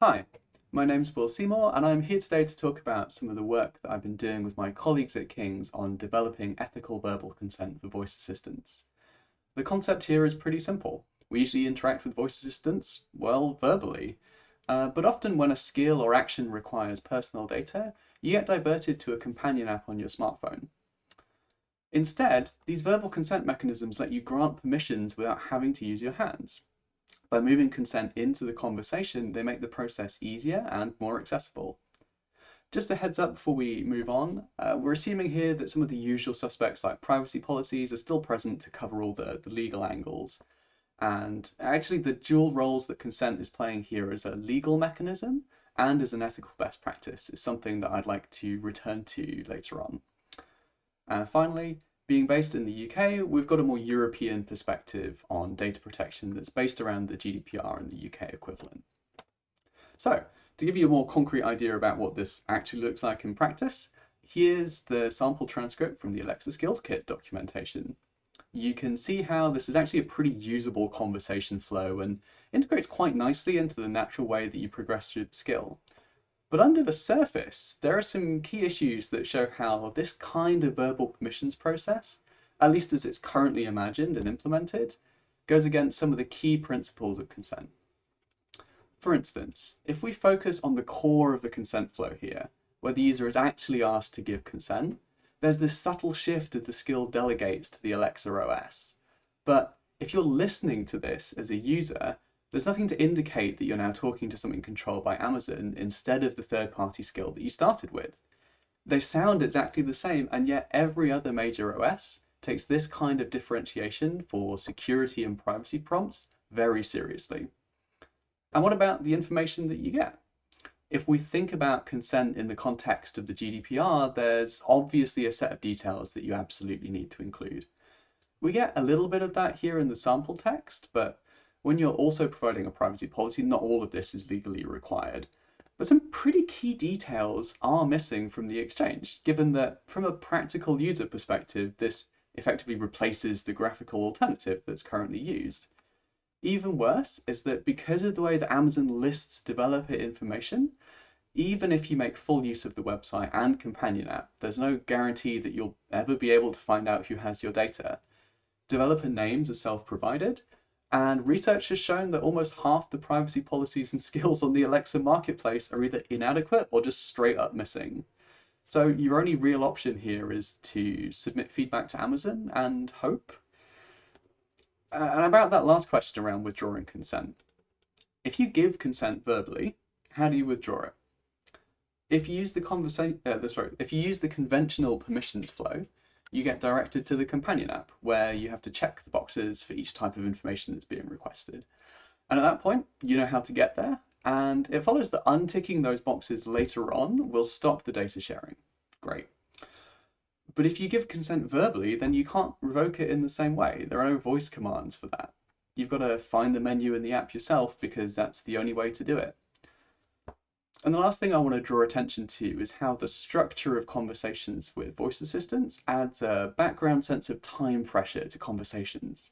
Hi, my name's Seymour and I'm here today to talk about some of the work that I've been doing with my colleagues at King's on developing ethical verbal consent for voice assistants. The concept here is pretty simple. We usually interact with voice assistants, well, verbally, but often when a skill or action requires personal data, you get diverted to a companion app on your smartphone. Instead, these verbal consent mechanisms let you grant permissions without having to use your hands. By moving consent into the conversation, they make the process easier and more accessible. Just a heads up before we move on, we're assuming here that some of the usual suspects like privacy policies are still present to cover all the legal angles. And actually the dual roles that consent is playing here as a legal mechanism and as an ethical best practice is something that I'd like to return to later on. Finally, being based in the UK, we've got a more European perspective on data protection that's based around the GDPR and the UK equivalent. So, to give you a more concrete idea about what this actually looks like in practice, here's the sample transcript from the Alexa Skills Kit documentation. You can see how this is actually a pretty usable conversation flow and integrates quite nicely into the natural way that you progress through the skill. But under the surface, there are some key issues that show how this kind of verbal permissions process, at least as it's currently imagined and implemented, goes against some of the key principles of consent. For instance, if we focus on the core of the consent flow here, where the user is actually asked to give consent, there's this subtle shift as the skill delegates to the Alexa OS. But if you're listening to this as a user, there's nothing to indicate that you're now talking to something controlled by Amazon instead of the third-party skill that you started with. They sound exactly the same, and yet every other major OS takes this kind of differentiation for security and privacy prompts very seriously. And what about the information that you get? If we think about consent in the context of the GDPR, there's obviously a set of details that you absolutely need to include. We get a little bit of that here in the sample text, but when you're also providing a privacy policy, not all of this is legally required. But some pretty key details are missing from the exchange, given that from a practical user perspective, this effectively replaces the graphical alternative that's currently used. Even worse is that because of the way that Amazon lists developer information, even if you make full use of the website and companion app, there's no guarantee that you'll ever be able to find out who has your data. Developer names are self-provided, and research has shown that almost half the privacy policies and skills on the Alexa marketplace are either inadequate or just straight up missing. So your only real option here is to submit feedback to Amazon and hope. And about that last question around withdrawing consent. If you give consent verbally, how do you withdraw it? If you use the conventional permissions flow, you get directed to the companion app, where you have to check the boxes for each type of information that's being requested. And at that point, you know how to get there, and it follows that unticking those boxes later on will stop the data sharing. Great. But if you give consent verbally, then you can't revoke it in the same way. There are no voice commands for that. You've got to find the menu in the app yourself because that's the only way to do it. And the last thing I want to draw attention to is how the structure of conversations with voice assistants adds a background sense of time pressure to conversations.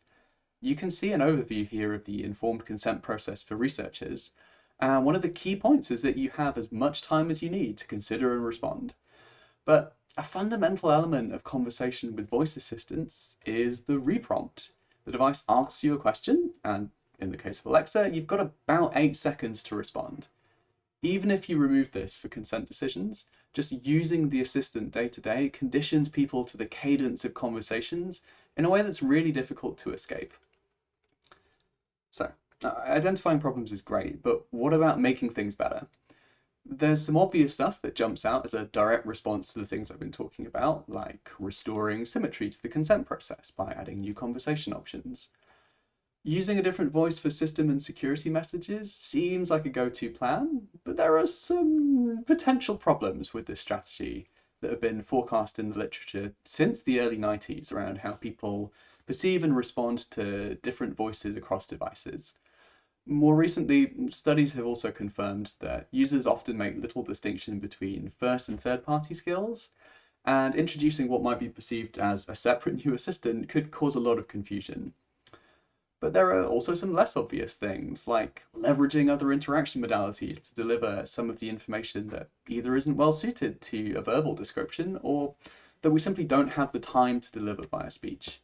You can see an overview here of the informed consent process for researchers, and one of the key points is that you have as much time as you need to consider and respond. But a fundamental element of conversation with voice assistants is the reprompt. The device asks you a question, and in the case of Alexa, you've got about 8 seconds to respond. Even if you remove this for consent decisions, just using the assistant day to day conditions people to the cadence of conversations in a way that's really difficult to escape. So, identifying problems is great, but what about making things better? There's some obvious stuff that jumps out as a direct response to the things I've been talking about, like restoring symmetry to the consent process by adding new conversation options. Using a different voice for system and security messages seems like a go-to plan, but there are some potential problems with this strategy that have been forecast in the literature since the early 90s around how people perceive and respond to different voices across devices. More recently, studies have also confirmed that users often make little distinction between first and third-party skills, and introducing what might be perceived as a separate new assistant could cause a lot of confusion. But there are also some less obvious things, like leveraging other interaction modalities to deliver some of the information that either isn't well suited to a verbal description or that we simply don't have the time to deliver via speech.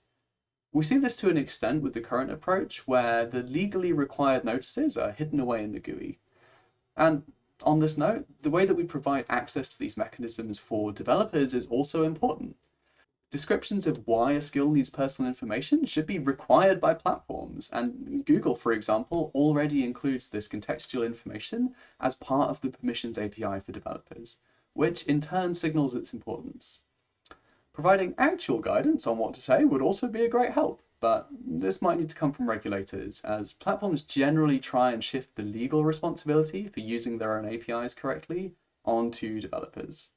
We see this to an extent with the current approach, where the legally required notices are hidden away in the GUI. And on this note, the way that we provide access to these mechanisms for developers is also important. Descriptions of why a skill needs personal information should be required by platforms, and Google, for example, already includes this contextual information as part of the permissions API for developers, which in turn signals its importance. Providing actual guidance on what to say would also be a great help, but this might need to come from regulators, as platforms generally try and shift the legal responsibility for using their own APIs correctly onto developers.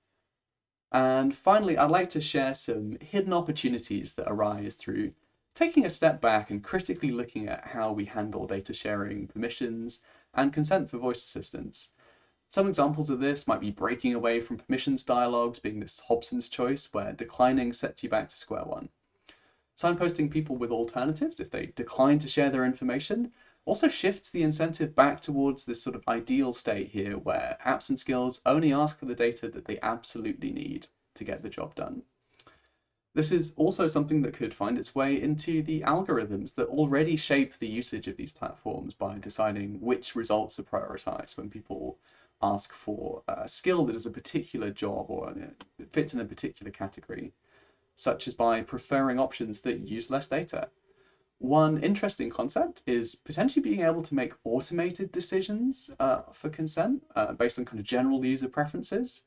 And finally, I'd like to share some hidden opportunities that arise through taking a step back and critically looking at how we handle data sharing, permissions, and consent for voice assistants. Some examples of this might be breaking away from permissions dialogues, being this Hobson's choice, where declining sets you back to square one. Signposting people with alternatives if they decline to share their information also shifts the incentive back towards this sort of ideal state here where apps and skills only ask for the data that they absolutely need to get the job done. This is also something that could find its way into the algorithms that already shape the usage of these platforms by deciding which results are prioritized when people ask for a skill that is a particular job or fits in a particular category, such as by preferring options that use less data. One interesting concept is potentially being able to make automated decisions for consent based on kind of general user preferences.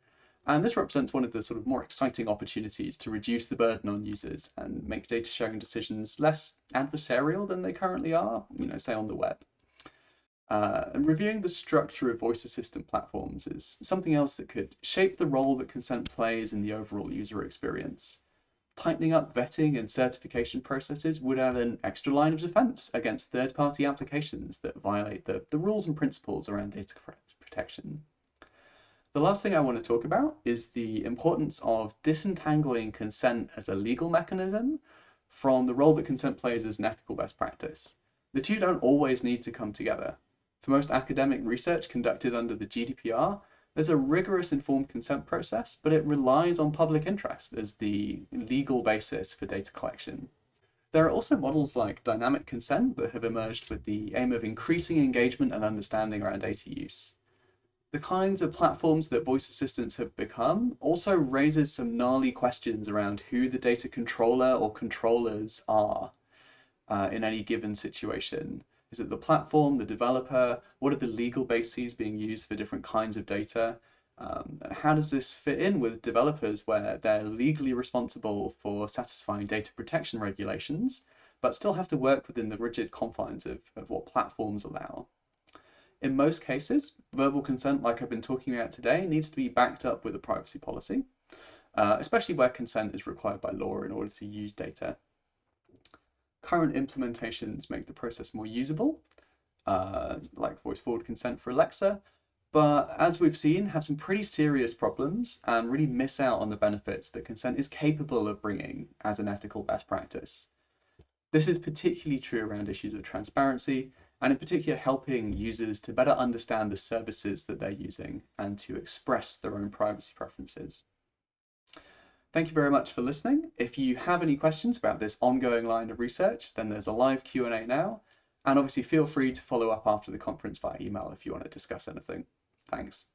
And this represents one of the sort of more exciting opportunities to reduce the burden on users and make data sharing decisions less adversarial than they currently are, say on the web. And reviewing the structure of voice assistant platforms is something else that could shape the role that consent plays in the overall user experience. Tightening up vetting and certification processes would add an extra line of defense against third-party applications that violate the rules and principles around data protection. The last thing I want to talk about is the importance of disentangling consent as a legal mechanism from the role that consent plays as an ethical best practice. The two don't always need to come together. For most academic research conducted under the GDPR, there's a rigorous informed consent process, but it relies on public interest as the legal basis for data collection. There are also models like dynamic consent that have emerged with the aim of increasing engagement and understanding around data use. The kinds of platforms that voice assistants have become also raises some gnarly questions around who the data controller or controllers are in any given situation. Is it the platform, the developer? What are the legal bases being used for different kinds of data? How does this fit in with developers where they're legally responsible for satisfying data protection regulations, but still have to work within the rigid confines of what platforms allow? In most cases, verbal consent, like I've been talking about today, needs to be backed up with a privacy policy, especially where consent is required by law in order to use data. Current implementations make the process more usable, like voice forward consent for Alexa, but as we've seen, have some pretty serious problems and really miss out on the benefits that consent is capable of bringing as an ethical best practice. This is particularly true around issues of transparency, and in particular helping users to better understand the services that they're using and to express their own privacy preferences. Thank you very much for listening. If you have any questions about this ongoing line of research, then there's a live Q&A now, and obviously feel free to follow up after the conference via email if you want to discuss anything. Thanks.